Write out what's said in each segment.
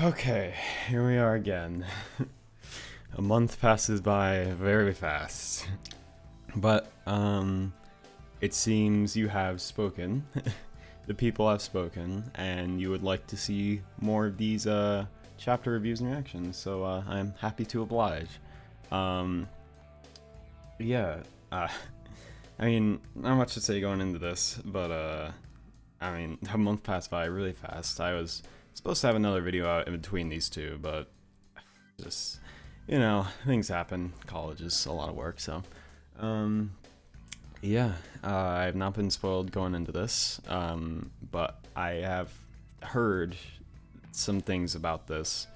Okay, here we are again. A month passes by very fast. But, it seems you have spoken. The people have spoken, and you would like to see more of these, chapter reviews and reactions, so, I'm happy to oblige. Um, yeah, uh, I mean, not much to say going into this, but, I mean, a month passed by really fast. I was supposed to have another video out in between these two, but just, things happen. College is a lot of work, so. Um, yeah, I have not been spoiled going into this, but I have heard some things about this.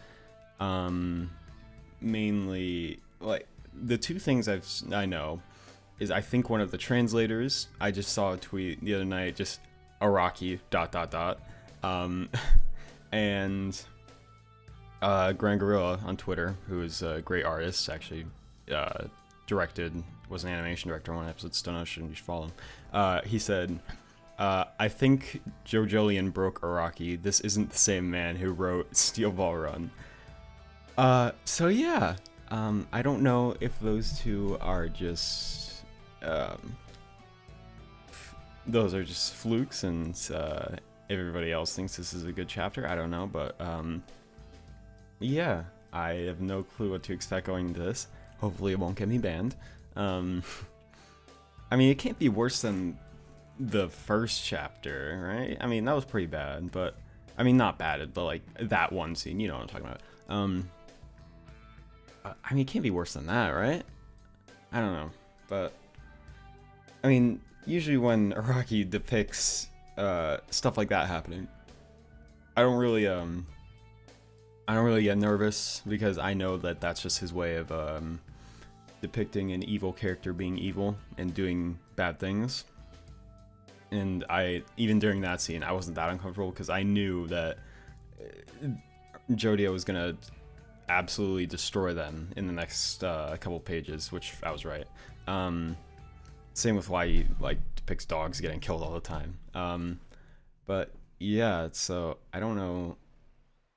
Mainly, like, the two things I know is I think one of the translators, I just saw a tweet the other night, just Iraqi, dot, dot, dot. Um, and Grand Gorilla on Twitter, who is a great artist, actually was an animation director on one episode, still know, you should follow him. He said, I think JOJOLian broke Iraqi. This isn't the same man who wrote Steel Ball Run. So yeah, I don't know if those two are just, those are just flukes and everybody else thinks this is a good chapter. I don't know, but yeah, I have no clue what to expect going into this. Hopefully it won't get me banned. I mean, it can't be worse than the first chapter, right? I mean, that was pretty bad, but I mean, not bad, but like that one scene, you know what I'm talking about. I mean, it can't be worse than that, right? I don't know, but I mean, usually when Iraqi depicts stuff like that happening, I don't really get nervous because I know that that's just his way of depicting an evil character being evil and doing bad things. And even during that scene, I wasn't that uncomfortable because I knew that Jodio was gonna absolutely destroy them in the next couple pages, which I was right. Same with why he depicts dogs getting killed all the time. But yeah, so I don't know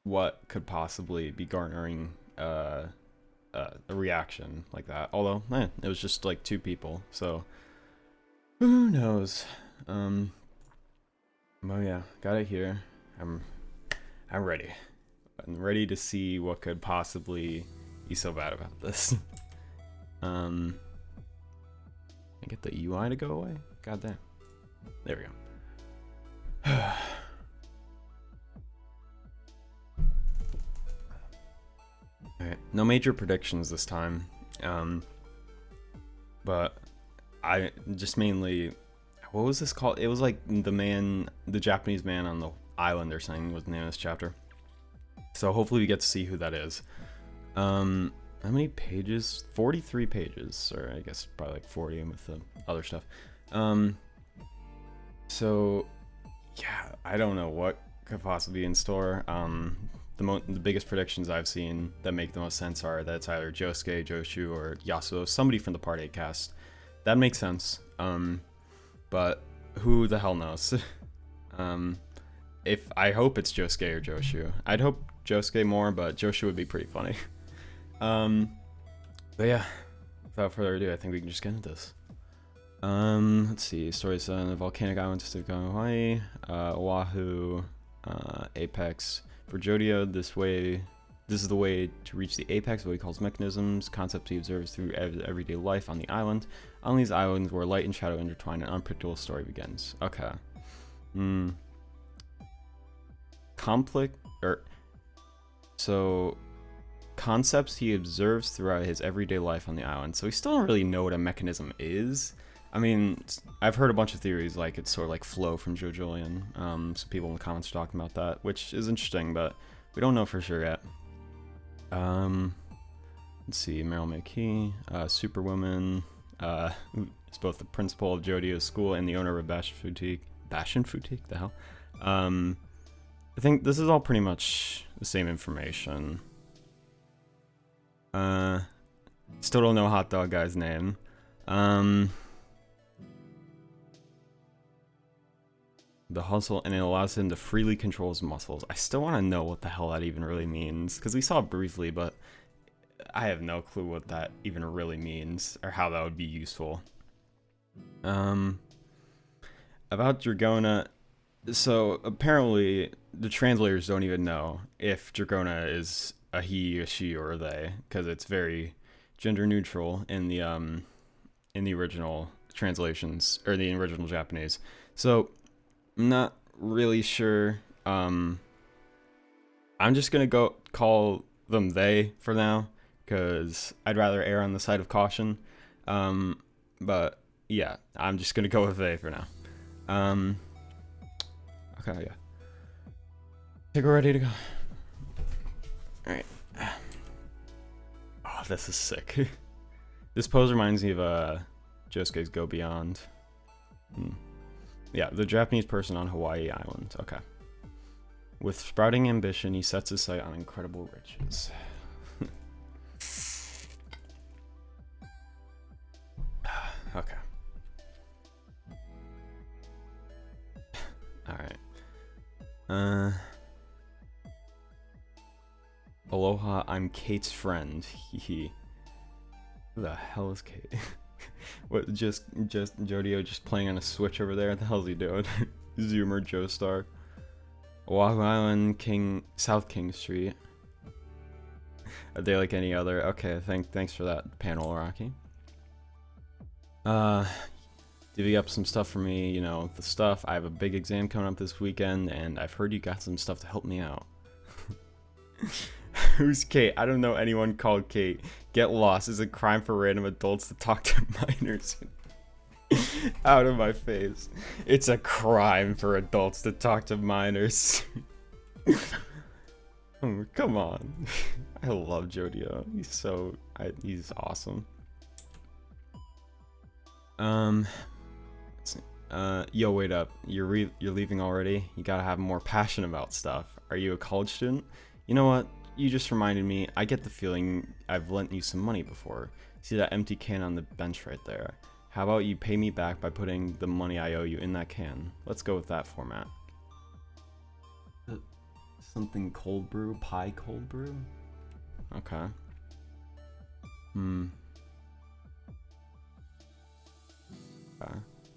what could possibly be garnering a reaction like that. Although, it was just like two people, so who knows? Oh yeah, got it here. I'm ready. I'm ready to see what could possibly be so bad about this. I get the UI to go away? God damn. There we go. Alright, no major predictions this time. But I just mainly, what was this called? It was like the Japanese man on the island or something was the name of this chapter. So hopefully we get to see who that is. How many pages? 43 pages, or I guess probably like 40 with the other stuff. So yeah, I don't know what could possibly be in store. The biggest predictions I've seen that make the most sense are that it's either Josuke, Joshu, or Yasuo, somebody from the Part 8 cast. That makes sense. But who the hell knows? I hope it's Josuke or Joshu. I'd hope Josuke more, but Joshu would be pretty funny. But yeah, without further ado, I think we can just get into this. Let's see. Stories on the volcanic island to Hawaii, Oahu, Apex. For Jodio, this is the way to reach the apex, what he calls mechanisms, concepts he observes through everyday life on the island. On these islands where light and shadow intertwine, an unpredictable story begins. Okay. So concepts he observes throughout his everyday life on the island. So we still don't really know what a mechanism is. I mean, I've heard a bunch of theories, like it's sort of like Flow from JoJoLand. Some people in the comments are talking about that, which is interesting, but we don't know for sure yet. Let's see, Meryl McKee, Superwoman, is both the principal of Jodio's school and the owner of a Bastion Boutique. Bastion Boutique? The hell? I think this is all pretty much the same information. Still don't know Hot Dog Guy's name. the hustle, and it allows him to freely control his muscles. I still want to know what the hell that even really means, because we saw it briefly, but I have no clue what that even really means, or how that would be useful. About Dragona, so apparently the translators don't even know if Dragona is a he, a she, or a they, because it's very gender neutral in the original translations, or the original Japanese. So I'm not really sure. I'm just gonna go call them they for now, because I'd rather err on the side of caution. But yeah, I'm just gonna go with they for now. Okay, yeah. I think we're ready to go. Alright. Oh, this is sick. This pose reminds me of Josuke's Go Beyond. Yeah, the Japanese person on Hawaii Island. Okay. With sprouting ambition, he sets his sight on incredible riches. Okay. Alright. Aloha, I'm Kate's friend. Hee. Who the hell is Kate? What, just Jodio just playing on a Switch over there? What the hell is he doing? Zoomer Joestar. Oahu Island, South King Street. A day like any other. Okay, thanks for that panel, Rocky. Divvy up some stuff for me, you know, the stuff. I have a big exam coming up this weekend, and I've heard you got some stuff to help me out. Who's Kate? I don't know anyone called Kate. Get lost. It's a crime for random adults to talk to minors. Out of my face. It's a crime for adults to talk to minors. Oh, come on. I love Jodio. He's awesome. Yo, wait up. You're leaving already? You gotta have more passion about stuff. Are you a college student? You know what? You just reminded me. I get the feeling I've lent you some money before. See that empty can on the bench right there? How about you pay me back by putting the money I owe you in that can? Let's go with that format. Something cold brew? Pie cold brew? Okay.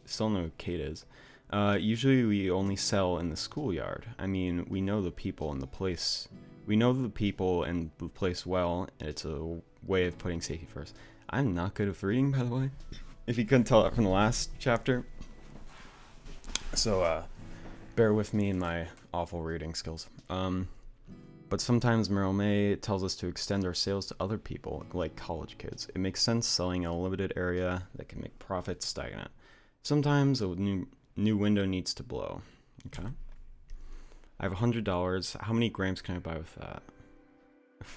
Still know who Kate is. Usually we only sell in the schoolyard. I mean, we know the people and the place. We know the people and the place well, and it's a way of putting safety first. I'm not good at reading, by the way, if you couldn't tell that from the last chapter. So, bear with me and my awful reading skills. But sometimes Merome tells us to extend our sales to other people, like college kids. It makes sense selling in a limited area that can make profits stagnant. Sometimes a new window needs to blow. Okay. I have $100. How many grams can I buy with that?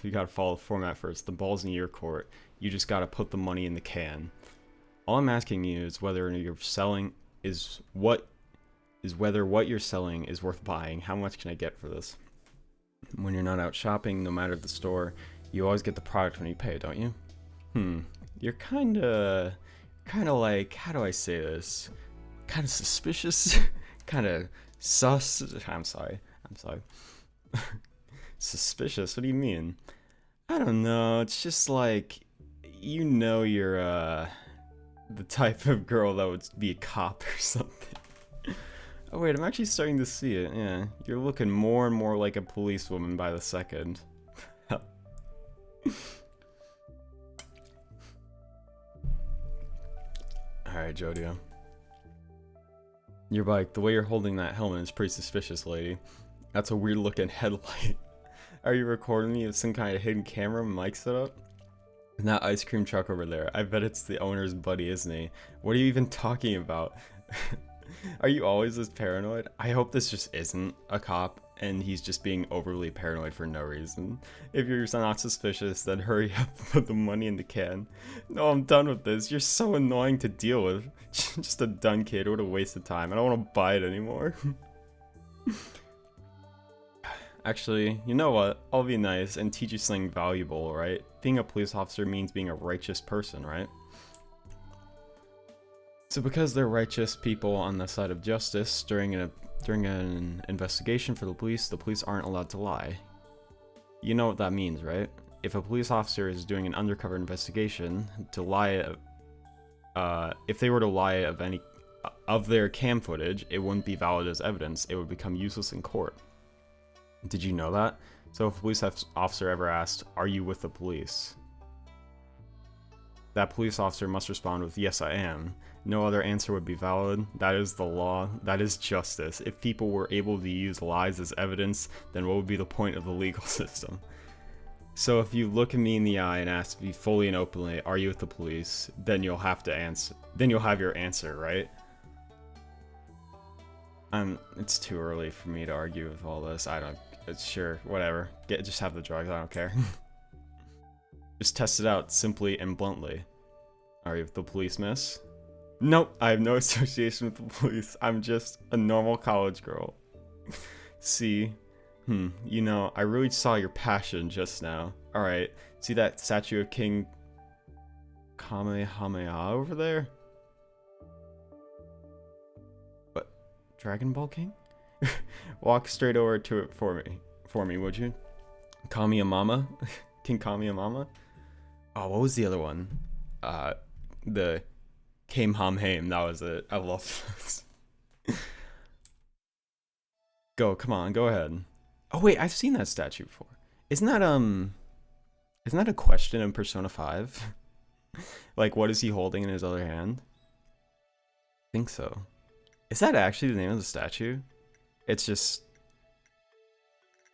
You gotta follow the format first. The ball's in your court. You just gotta put the money in the can. All I'm asking you is whether you're selling whether what you're selling is worth buying. How much can I get for this? When you're not out shopping, no matter the store, you always get the product when you pay, don't you? You're kinda like, how do I say this? Kinda suspicious? Kinda sus? I'm sorry. Suspicious? What do you mean? I don't know, it's just like, you know, you're the type of girl that would be a cop or something. Oh wait, I'm actually starting to see it. Yeah, you're looking more and more like a policewoman by the second. Alright, Jodio. Your bike, the way you're holding that helmet is pretty suspicious, lady. That's a weird looking headlight. Are you recording me with some kind of hidden camera mic setup? And that ice cream truck over there, I bet it's the owner's buddy, isn't he? What are you even talking about? Are you always this paranoid? I hope this just isn't a cop and he's just being overly paranoid for no reason. If you're not suspicious, then hurry up and put the money in the can. No, I'm done with this. You're so annoying to deal with. Just a done kid. What a waste of time. I don't want to buy it anymore. Actually, you know what? I'll be nice and teach you something valuable, right? Being a police officer means being a righteous person, right? So because they're righteous people on the side of justice during During an investigation for the police aren't allowed to lie. You know what that means, right? If a police officer is doing an undercover investigation, to lie, if they were to lie of their cam footage, it wouldn't be valid as evidence. It would become useless in court. Did you know that? So if a police officer ever asked, "Are you with the police?" that police officer must respond with, "Yes, I am." No other answer would be valid. That is the law. That is justice. If people were able to use lies as evidence, then what would be the point of the legal system? So if you look at me in the eye and ask me fully and openly, "Are you with the police?" then you'll have to answer. Then you'll have your answer, right? It's too early for me to argue with all this. It's sure, whatever. Just have the drugs. I don't care. Just test it out simply and bluntly. Are you with the police, miss? Nope, I have no association with the police. I'm just a normal college girl. See? You know, I really saw your passion just now. Alright, see that statue of King Kamehameha over there? What? Dragon Ball King? Walk straight over to it for me, would you? Kamiyamama? King Kamiyamama? Oh, what was the other one? The Kamehameha, that was it. I love those. Come on, go ahead. Oh wait, I've seen that statue before. Isn't that a question in Persona 5? Like, what is he holding in his other hand? I think so. Is that actually the name of the statue? It's just...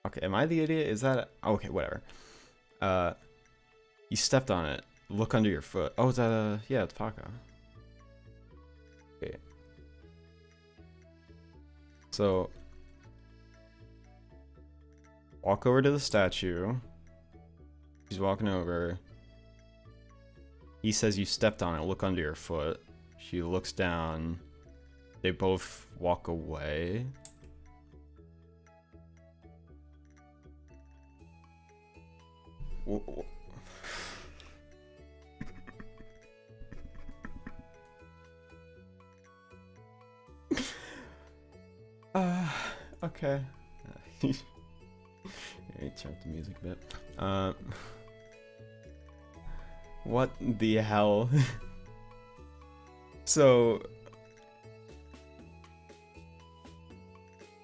Okay, am I the idiot? Is that... Okay, whatever. You stepped on it. Look under your foot. Oh, is that yeah, it's Paco. Okay. So... walk over to the statue. He's walking over. He says you stepped on it. Look under your foot. She looks down. They both walk away. Okay. Let me turn up the music a bit. What the hell? So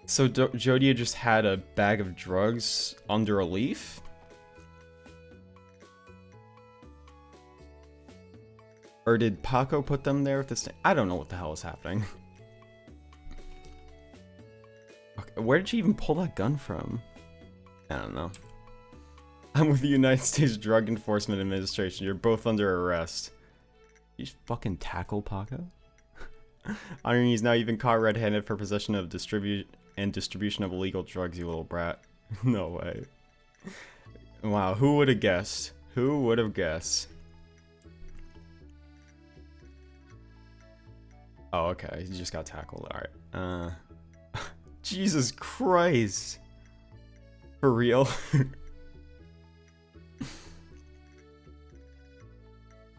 Jodia just had a bag of drugs under a leaf? Or did Paco put them there with this thing? I don't know what the hell is happening. Okay, where did she even pull that gun from? I don't know. I'm with the United States Drug Enforcement Administration. You're both under arrest. You just fucking tackle Paco? Irony's now even caught red-handed for possession of distribution of illegal drugs, you little brat. No way. Wow, who would have guessed? Who would have guessed? Oh, okay. He just got tackled. Alright. Jesus Christ. For real?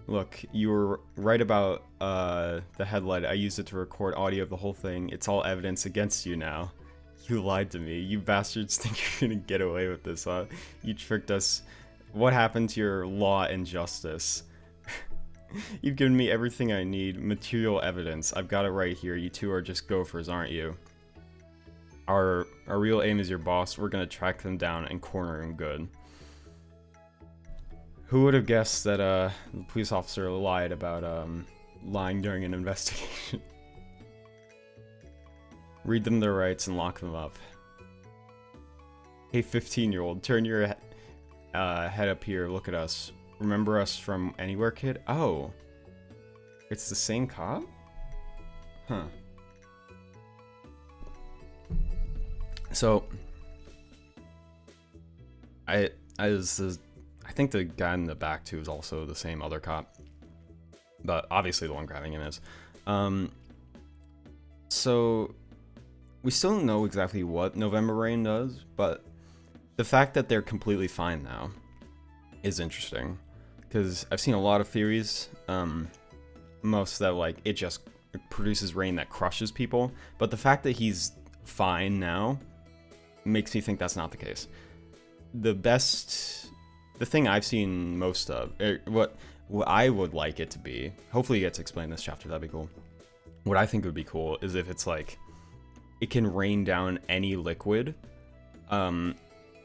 Look, you were right about the headlight. I used it to record audio of the whole thing. It's all evidence against you now. You lied to me. You bastards think you're gonna get away with this, huh? You tricked us. What happened to your law and justice? You've given me everything I need. Material evidence. I've got it right here. You two are just gophers, aren't you? Our real aim is your boss. We're gonna track them down and corner him good. Who would have guessed that the police officer lied about lying during an investigation? Read them their rights and lock them up. Hey, 15-year-old, turn your head up here. Look at us. Remember us from anywhere, kid? Oh, it's the same cop? Huh. So, I think the guy in the back too is also the same other cop, but obviously the one grabbing him is. So we still don't know exactly what November Rain does, but the fact that they're completely fine now is interesting, because I've seen a lot of theories, most that like it just produces rain that crushes people, but the fact that he's fine now makes me think that's not the case. The thing I've seen most of, what I would like it to be, hopefully it gets explained this chapter, that'd be cool. What I think would be cool is if it's like, it can rain down any liquid, and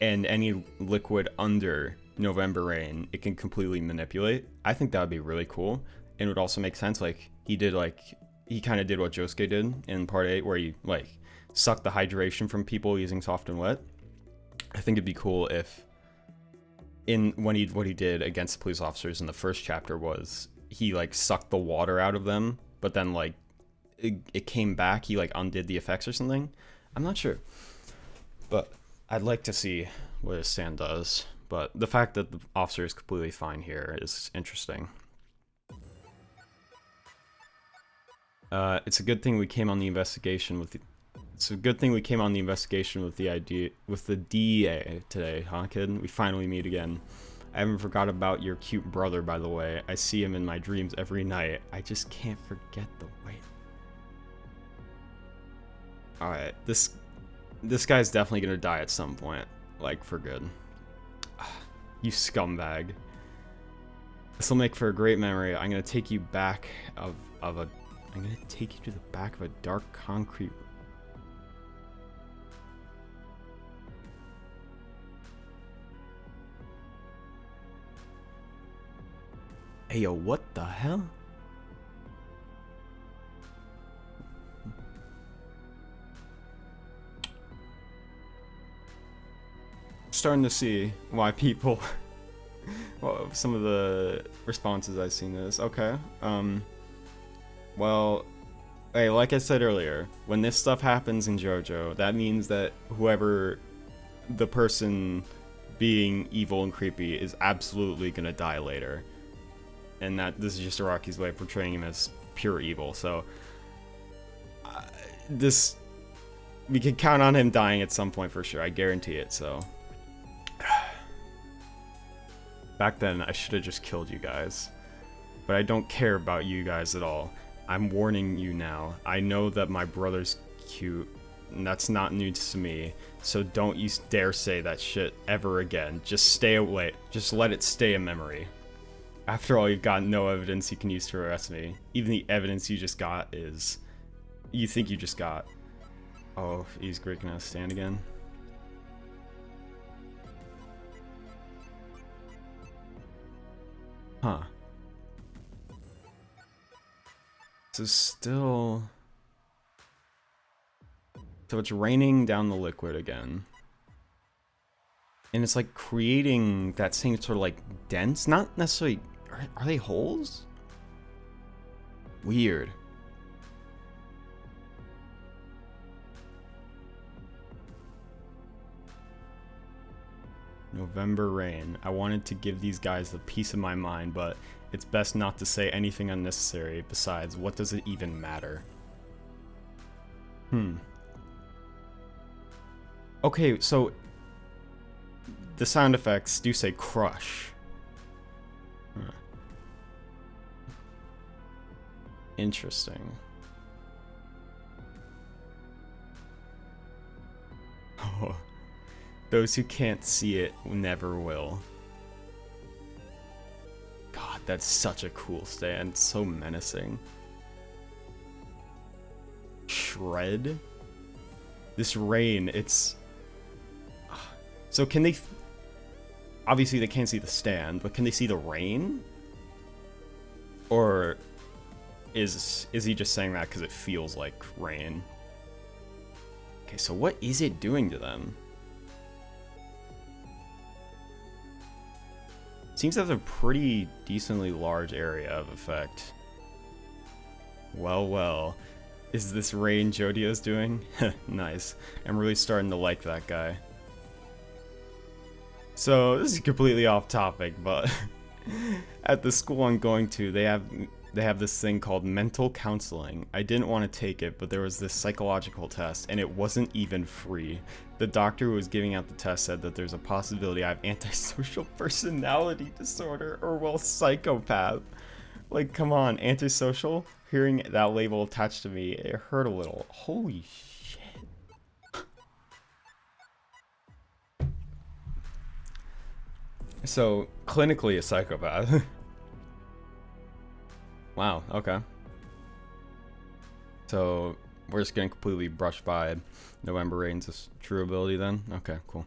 any liquid under November Rain, it can completely manipulate. I think that would be really cool, and it would also make sense, like, he kind of did what Josuke did in part 8, where he, like, sucked the hydration from people using soft and wet. I think it'd be cool if, what he did against police officers in the first chapter was, he, like, sucked the water out of them, but then, like, it came back, he, like, undid the effects or something. I'm not sure. But I'd like to see what his stand does. But the fact that the officer is completely fine here is interesting. It's a good thing we came on the investigation with the DEA today, huh, kid? We finally meet again. I haven't forgot about your cute brother, by the way. I see him in my dreams every night. I just can't forget the way. Alright, this guy's definitely gonna die at some point. Like, for good. You scumbag. This'll make for a great memory. I'm gonna take you back I'm gonna take you to the back of a dark concrete. Hey, yo, what the hell? Starting to see why people well, some of the responses I've seen to this. Okay. Well, hey, like I said earlier, when this stuff happens in JoJo, that means that whoever the person being evil and creepy is absolutely gonna die later. And that this is just Araki's way of portraying him as pure evil. So we can count on him dying at some point for sure. I guarantee it. So back then, I should have just killed you guys. But I don't care about you guys at all. I'm warning you now. I know that my brother's cute, and that's not news to me. So don't you dare say that shit ever again. Just stay away. Just let it stay a memory. After all, you've got no evidence you can use to arrest me. Even the evidence you just got is... You think you just got... Oh, he's breaking out a stand again. Huh. So still... So it's raining down the liquid again. And it's like creating that same sort of like dents. Not necessarily... Are they holes? Weird. November Rain. I wanted to give these guys the peace of my mind, but it's best not to say anything unnecessary. Besides, what does it even matter? Okay, so the sound effects do say crush. Huh. Interesting. Oh. Those who can't see it never will. God, that's such a cool stand. So menacing. Shred? This rain, it's... So can they... Obviously they can't see the stand, but can they see the rain? Or is he just saying that because it feels like rain? Okay, so what is it doing to them? Seems to have a pretty decently large area of effect. Well, well. Is this rain Jodio's doing? Nice. I'm really starting to like that guy. So, this is completely off topic, but at the school I'm going to, they have this thing called mental counseling. I didn't want to take it, but there was this psychological test, and it wasn't even free. The doctor who was giving out the test said that there's a possibility I have antisocial personality disorder, or well, psychopath. Like, come on, antisocial? Hearing that label attached to me, it hurt a little. Holy shit. So, clinically a psychopath. Wow, okay. So, we're just getting completely brushed by November Rain's true ability then? Okay, cool.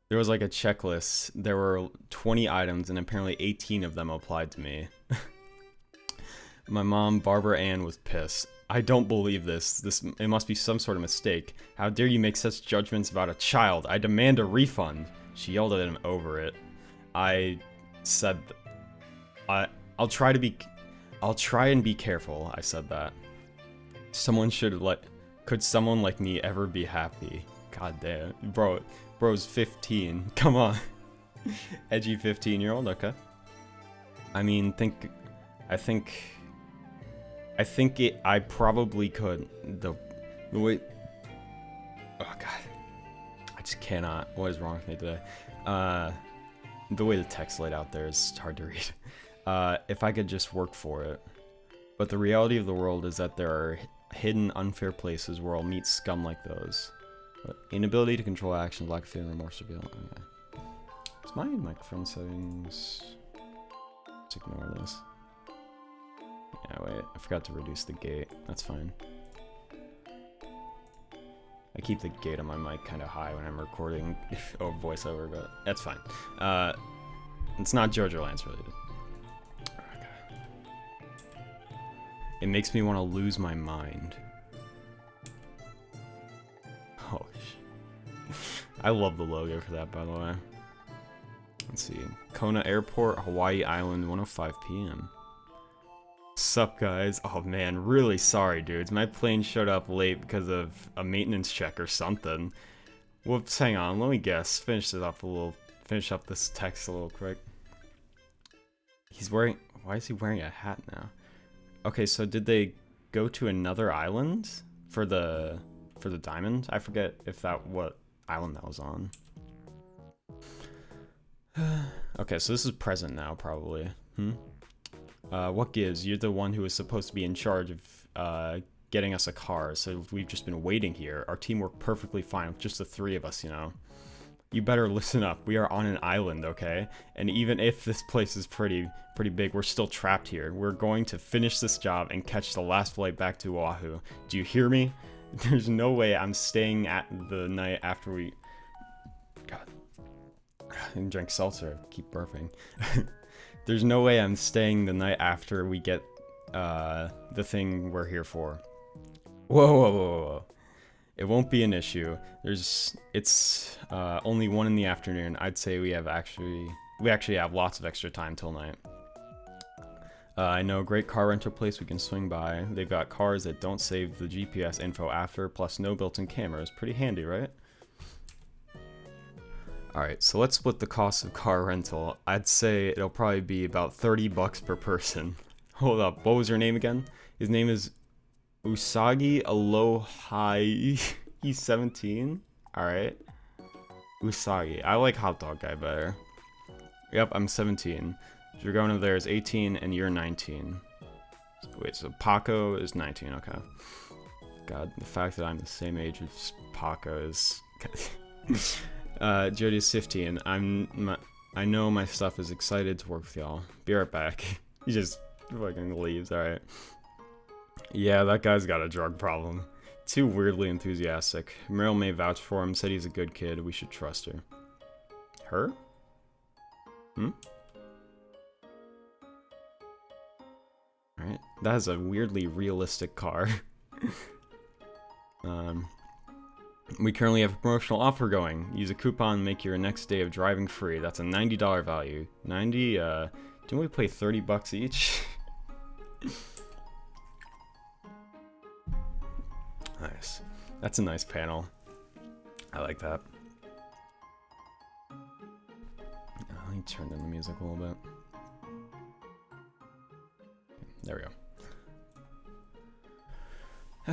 There was like a checklist. There were 20 items and apparently 18 of them applied to me. My mom, Barbara Ann, was pissed. I don't believe this. It must be some sort of mistake. How dare you make such judgments about a child? I demand a refund. She yelled at him over it. I said, I'll try and be careful. I said that. Could someone like me ever be happy? God damn, bro's 15. Come on, edgy 15-year-old. Okay. I mean, I probably could. The way. Oh god, I just cannot. What is wrong with me today? The way the text laid out there is hard to read. If I could just work for it. But the reality of the world is that there are hidden, unfair places where I'll meet scum like those. But inability to control actions, lack of feeling, remorse, or guilt. Okay. Is my microphone settings? Let's ignore this. Yeah, wait. I forgot to reduce the gate. That's fine. I keep the gate on my mic kind of high when I'm recording voiceover, but that's fine. It's not JOJOLands related. It makes me want to lose my mind. Holy shit. I love the logo for that, by the way. Let's see. Kona Airport, Hawaii Island, 1:05 p.m. Sup, guys? Oh man, really sorry, dudes. My plane showed up late because of a maintenance check or something. Whoops, hang on. Let me guess. Finish up this text a little quick. Why is he wearing a hat now? Okay, so did they go to another island for the diamond? I forget what island that was on. Okay, so this is present now, probably. What gives? You're the one who was supposed to be in charge of getting us a car, so we've just been waiting here. Our team worked perfectly fine with just the three of us, you know. You better listen up. We are on an island, okay? And even if this place is pretty big, we're still trapped here. We're going to finish this job and catch the last flight back to Oahu. Do you hear me? There's no way I'm staying at the night after we... God. I didn't drink seltzer. I keep burping. There's no way I'm staying the night after we get the thing we're here for. Whoa. It won't be an issue. It's only 1 in the afternoon. I'd say we actually have lots of extra time till night. I know a great car rental place we can swing by. They've got cars that don't save the GPS info after, plus no built-in cameras. Pretty handy, right? Alright, so let's split the cost of car rental. I'd say it'll probably be about 30 bucks per person. Hold up, what was your name again? His name is Usagi Alohai. He's 17. Alright. Usagi. I like Hot Dog Guy better. Yep, I'm 17. So you're going over there is 18 and you're 19. Wait, so Paco is 19, okay. God, the fact that I'm the same age as Paco is... Jody's 15. I know my stuff is excited to work with y'all. Be right back. He just fucking leaves, alright. Yeah, that guy's got a drug problem. Too weirdly enthusiastic. Meryl may vouch for him, said he's a good kid. We should trust her. Her? Alright. That is a weirdly realistic car. We currently have a promotional offer going. Use a coupon and make your next day of driving free. That's a $90 value. 90, didn't we pay 30 bucks each? Nice. That's a nice panel. I like that. Let me turn down the music a little bit. There we go.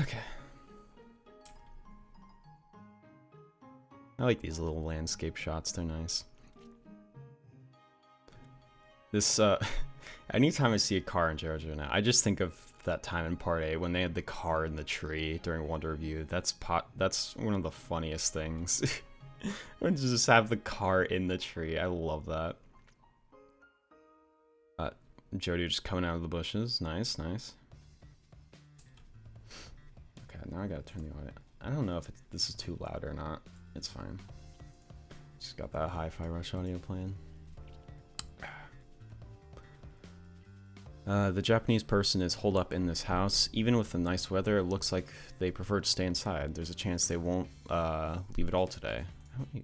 Okay. I like these little landscape shots, they're nice. This, anytime I see a car in JoJo now, I just think of that time in Part 8 when they had the car in the tree during Wonder Review. That's one of the funniest things. Or just have the car in the tree. I love that. Jody just coming out of the bushes. Nice, nice. Okay, now I gotta turn the audio. I don't know if this is too loud or not. It's fine. Just got that hi-fi rush audio playing. The Japanese person is holed up in this house. Even with the nice weather, it looks like they prefer to stay inside. There's a chance they won't leave it all today. Okay.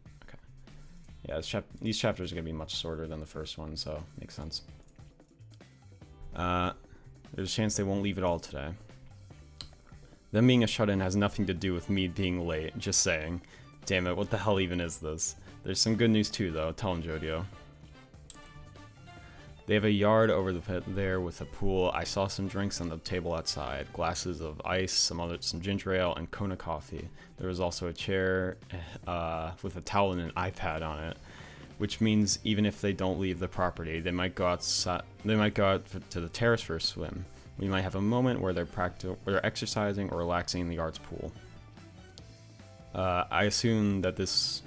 Yeah, these chapters are going to be much shorter than the first one, so makes sense. There's a chance they won't leave it all today. Them being a shut-in has nothing to do with me being late, just saying. Damn it, what the hell even is this? There's some good news too, though. Tell him, Jodio. They have a yard over the pit there with a pool. I saw some drinks on the table outside. Glasses of ice, some ginger ale, and Kona coffee. There was also a chair with a towel and an iPad on it. Which means even if they don't leave the property, they might go outside. They might go out to the terrace for a swim. We might have a moment where they're exercising or relaxing in the yard's pool. I assume this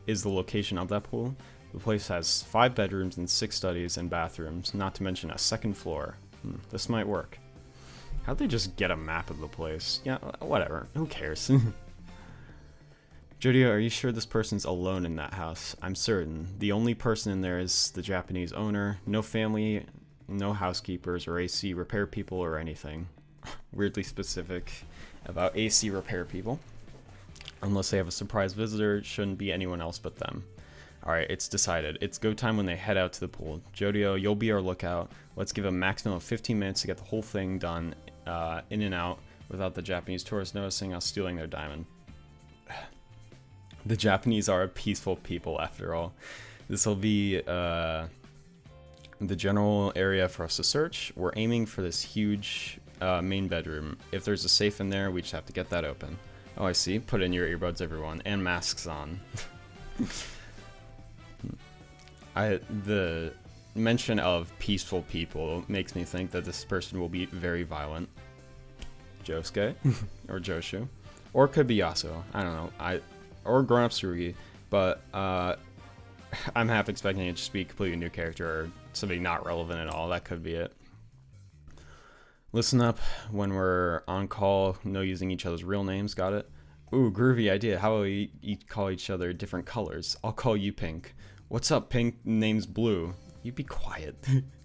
is the location of that pool. The place has 5 bedrooms and 6 studies and bathrooms, not to mention a second floor. This might work. How'd they just get a map of the place? Yeah, whatever. Who cares? Jodio, are you sure this person's alone in that house? I'm certain. The only person in there is the Japanese owner. No family, no housekeepers or AC repair people or anything. Weirdly specific about AC repair people. Unless they have a surprise visitor, it shouldn't be anyone else but them. Alright, it's decided. It's go time when they head out to the pool. Jodio, you'll be our lookout. Let's give a maximum of 15 minutes to get the whole thing done in and out without the Japanese tourists noticing us stealing their diamond. The Japanese are a peaceful people, after all. This will be the general area for us to search. We're aiming for this huge main bedroom. If there's a safe in there, we just have to get that open. Oh, I see. Put in your earbuds, everyone, and masks on. The mention of peaceful people makes me think that this person will be very violent. Josuke or Joshu, or it could be Yasuo. I don't know. Or grown-up Tsurugi, but I'm half expecting it to just be a completely new character or somebody not relevant at all. That could be it. Listen up when we're on call. No using each other's real names. Got it? Ooh, groovy idea. How about we call each other different colors? I'll call you Pink. What's up, Pink? Name's Blue. You be quiet.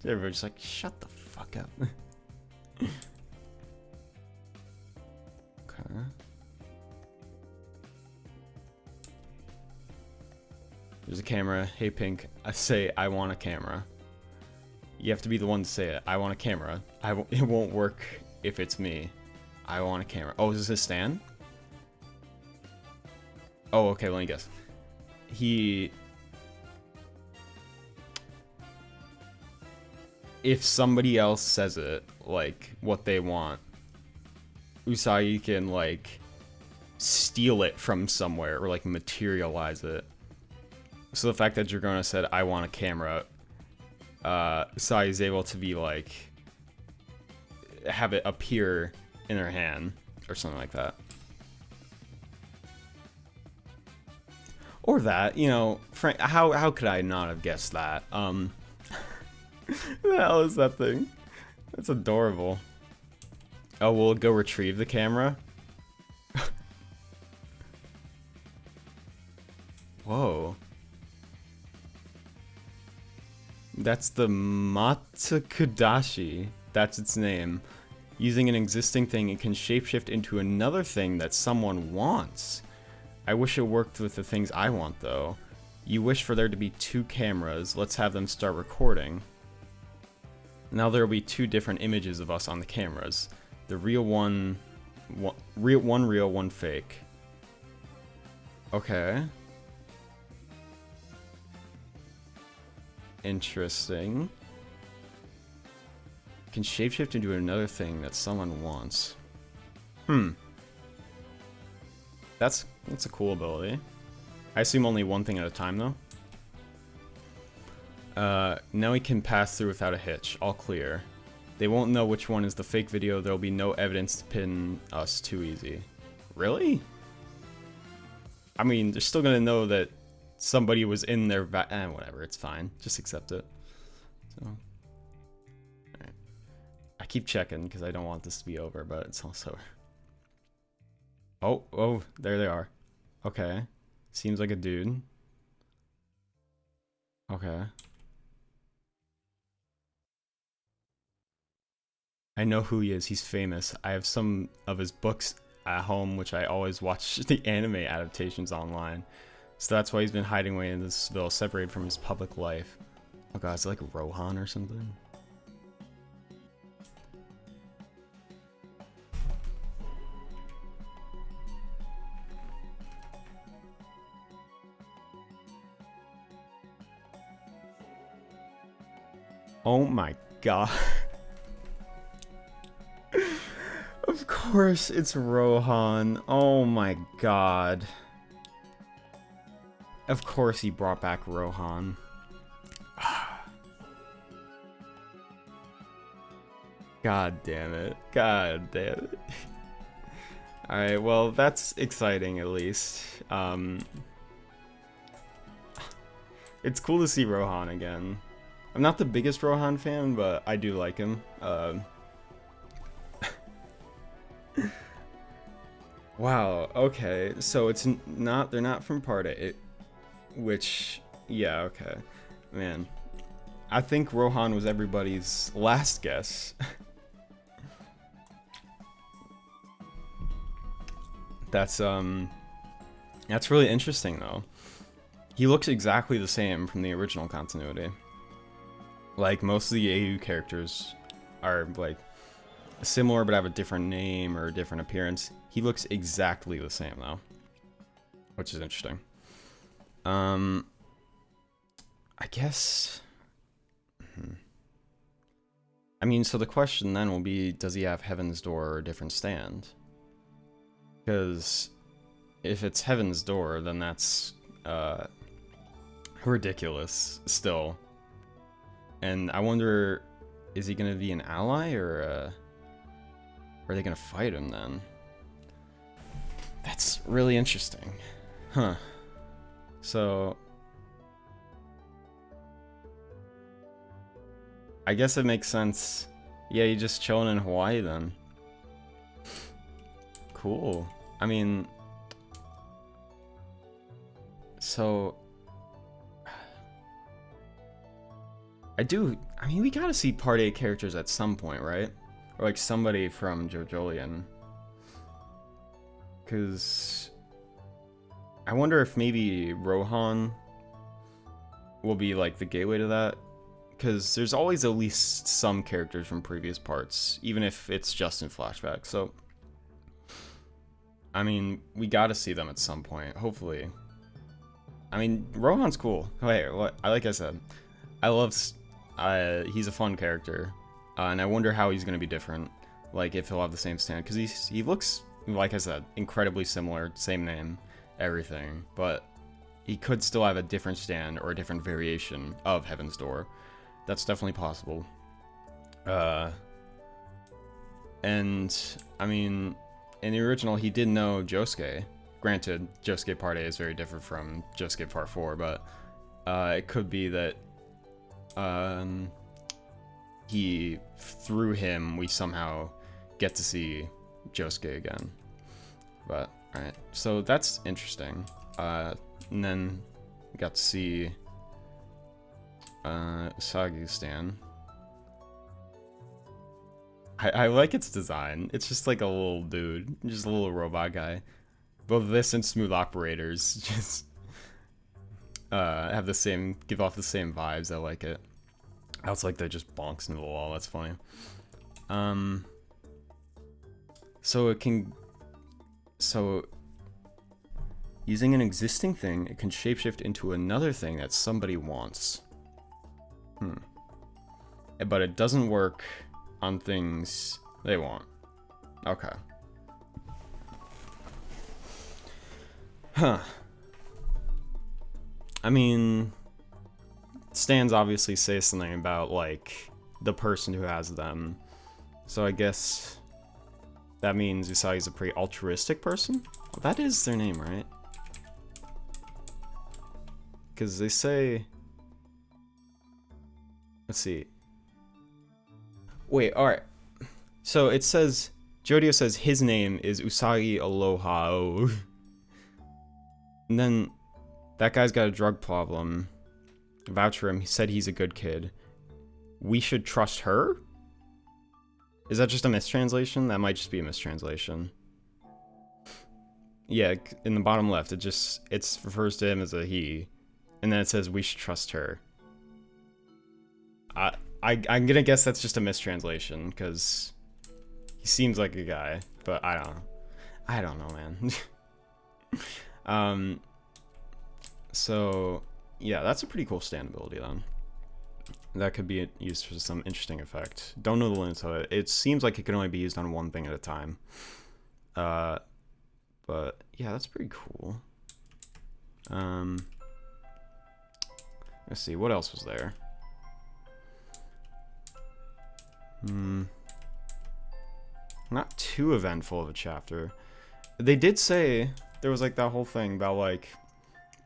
Everybody's like, shut the fuck up. Okay. There's a camera. Hey, Pink. I say I want a camera. You have to be the one to say it. I want a camera. It won't work if it's me. I want a camera. Oh, is this his stand? Oh, okay, let me guess. If somebody else says it, like, what they want, Usagi can, like, steal it from somewhere or, like, materialize it. So the fact that Dragona said, I want a camera, Usagi is able to be, like, have it appear in her hand or something like that. Or that, you know, Frank, how could I not have guessed that? What the hell is that thing? That's adorable. Oh, we'll go retrieve the camera? Whoa. That's the Matsukudashi. That's its name. Using an existing thing, it can shapeshift into another thing that someone wants. I wish it worked with the things I want, though. You wish for there to be 2 cameras. Let's have them start recording. Now there will be 2 different images of us on the cameras. The real one real, one fake. Okay. Interesting. Can shapeshift into another thing that someone wants. That's a cool ability. I assume only one thing at a time, though. Now we can pass through without a hitch. All clear. They won't know which one is the fake video. There'll be no evidence to pin us too easy. Really? I mean, they're still gonna know that somebody was in their whatever, it's fine. Just accept it. So, alright. I keep checking because I don't want this to be over, but it's also... Oh, there they are. Okay. Seems like a dude. Okay. I know who he is. He's famous. I have some of his books at home, which I always watch the anime adaptations online. So that's why he's been hiding away in this ville, separated from his public life. Oh god, is it like Rohan or something? Oh my god. Of course it's Rohan. Oh my god. Of course he brought back Rohan. God damn it. God damn it. Alright, well, that's exciting at least. It's cool to see Rohan again. I'm not the biggest Rohan fan, but I do like him. Wow, okay. So it's not, they're not from Part 8. Which, yeah, okay. Man. I think Rohan was everybody's last guess. That's really interesting though. He looks exactly the same from the original continuity. Like, most of the AU characters are, like, similar but have a different name or a different appearance. He looks exactly the same, though. Which is interesting. I guess... I mean, so the question then will be, does he have Heaven's Door or a different stand? Because if it's Heaven's Door, then that's, ridiculous, still. And I wonder, is he gonna be an ally, or are they gonna fight him then? That's really interesting. Huh. So... I guess it makes sense. Yeah, you're just chilling in Hawaii then. Cool. I mean... So... I mean, we gotta see Part 8 characters at some point, right? Or like somebody from JOJOLian. Because... I wonder if maybe Rohan will be like the gateway to that. Because there's always at least some characters from previous parts, even if it's just in flashback, so... I mean, we gotta see them at some point, hopefully. I mean, Rohan's cool. Hey, like I said, I love... he's a fun character, and I wonder how he's gonna be different. Like, if he'll have the same stand, because he looks, like I said, incredibly similar, same name, everything, but he could still have a different stand or a different variation of Heaven's Door. That's definitely possible. And, I mean, in the original, he did know Josuke. Granted, Josuke Part 8 is very different from Josuke Part 4, but it could be that through him, we somehow get to see Josuke again. But, alright, so that's interesting. And then we got to see Usagi's stand. I like its design. It's just like a little dude, just a little robot guy. Both this and Smooth Operators just give off the same vibes. I like it. I also like that just bonks into the wall. That's funny. So using an existing thing, it can shapeshift into another thing that somebody wants. But it doesn't work on things they want. Okay. Huh. I mean, stands obviously say something about, like, the person who has them. So I guess that means Usagi's a pretty altruistic person? Well, that is their name, right? Because they say... Let's see. Wait, alright. So it says... Jodio says his name is Usagi Aloha. And then that guy's got a drug problem. Vouch for him. He said he's a good kid. We should trust her? Is that just a mistranslation? That might just be a mistranslation. Yeah, in the bottom left, it refers to him as a he. And then it says we should trust her. I'm gonna guess that's just a mistranslation, because he seems like a guy, but I don't know. I don't know, man. So, yeah, that's a pretty cool stand ability, then. That could be used for some interesting effect. Don't know the limits of it. It seems like it can only be used on one thing at a time. But, yeah, that's pretty cool. Let's see, what else was there? Not too eventful of a chapter. They did say there was like that whole thing about like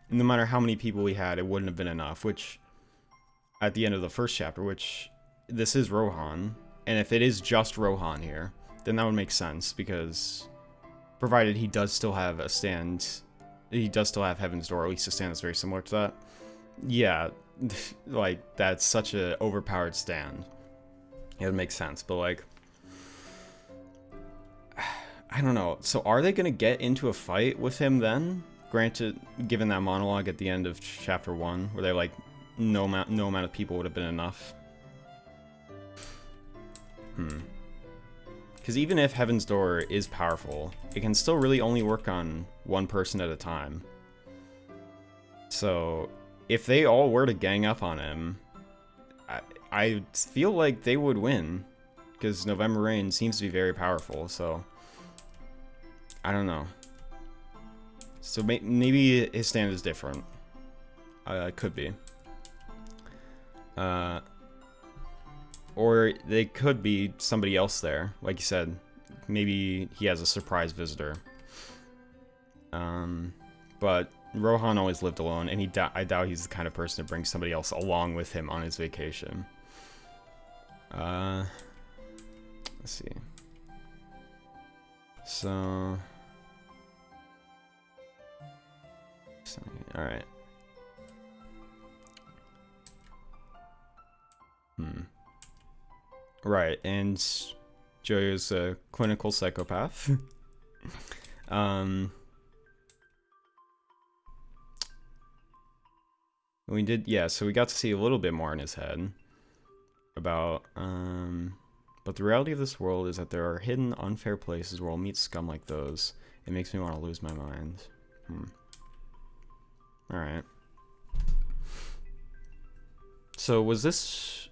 no matter how many people we had, it wouldn't have been enough, which at the end of the first chapter, which this is Rohan, and if it is just Rohan here, then that would make sense, because provided he does still have a stand, he does still have Heaven's Door, at least a stand that's very similar to that. Yeah, like that's such a overpowered stand. It would make sense, but like I don't know. So are they going to get into a fight with him then? Granted, given that monologue at the end of chapter 1, where they're like, no amount of people would have been enough. Because even if Heaven's Door is powerful, it can still really only work on one person at a time. So if they all were to gang up on him, I feel like they would win. Because November Rain seems to be very powerful, so... I don't know. So maybe his stand is different. It could be. Or they could be somebody else there. Like you said, maybe he has a surprise visitor. But Rohan always lived alone, and I doubt he's the kind of person to bring somebody else along with him on his vacation. Let's see. So... Alright. Right, and Jojo's a clinical psychopath. We did, yeah, so we got to see a little bit more in his head about, but the reality of this world is that there are hidden, unfair places where I'll meet scum like those. It makes me want to lose my mind. Alright. So was this...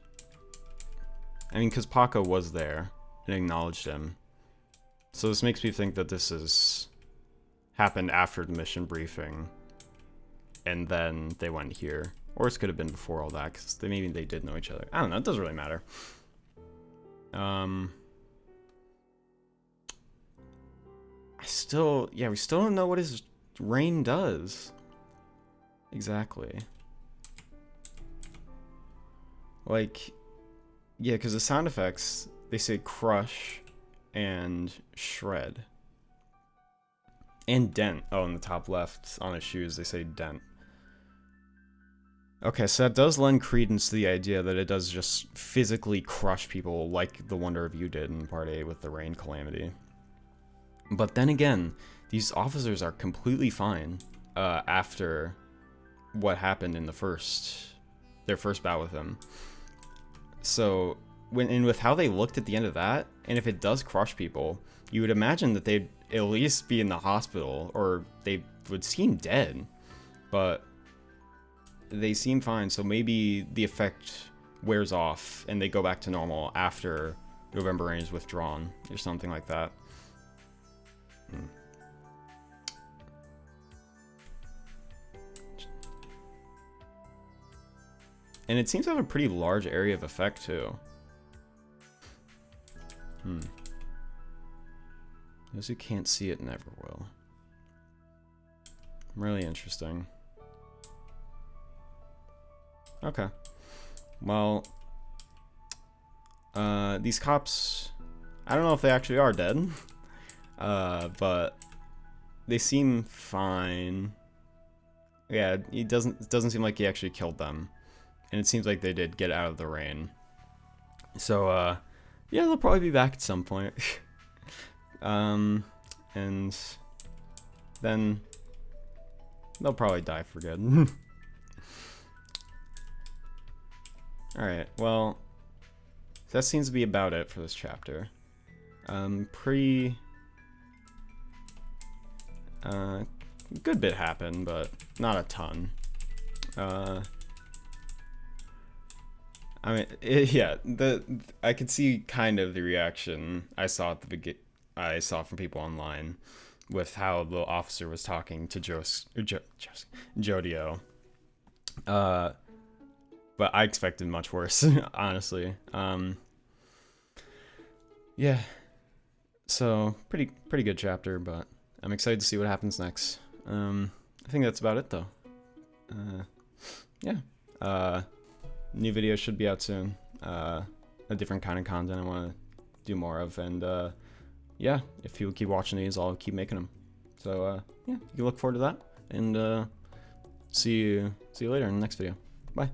I mean, because Paco was there and acknowledged him. So this makes me think that this is... happened after the mission briefing. And then they went here. Or it could have been before all that, because maybe they did know each other. I don't know, it doesn't really matter. we still don't know what his rain does. Exactly. Like, yeah, because the sound effects, they say crush and shred. And dent. Oh, in the top left on his shoes, they say dent. Okay, so that does lend credence to the idea that it does just physically crush people like the Wonder of You did in Part 8 with the rain calamity. But then again, these officers are completely fine after what happened in their first bout with him. So, with how they looked at the end of that, and if it does crush people, you would imagine that they'd at least be in the hospital, or they would seem dead. But they seem fine, so maybe the effect wears off and they go back to normal after November Rain is withdrawn, or something like that. And it seems to have a pretty large area of effect, too. Those who can't see it never will. Really interesting. Okay. Well, these cops, I don't know if they actually are dead, but they seem fine. Yeah, it doesn't seem like he actually killed them, and it seems like they did get out of the rain. So, yeah, they'll probably be back at some point. And then they'll probably die for good. Alright, well, that seems to be about it for this chapter. Good bit happened, but not a ton. I mean, yeah, I could see kind of the reaction I saw at the I saw from people online with how the officer was talking to Jodio. But I expected much worse, honestly. Yeah. So pretty good chapter, but I'm excited to see what happens next. I think that's about it though. Yeah. New videos should be out soon. A different kind of content I want to do more of, and yeah, if you keep watching these, I'll keep making them. So yeah, you can look forward to that, and see you later in the next video. Bye.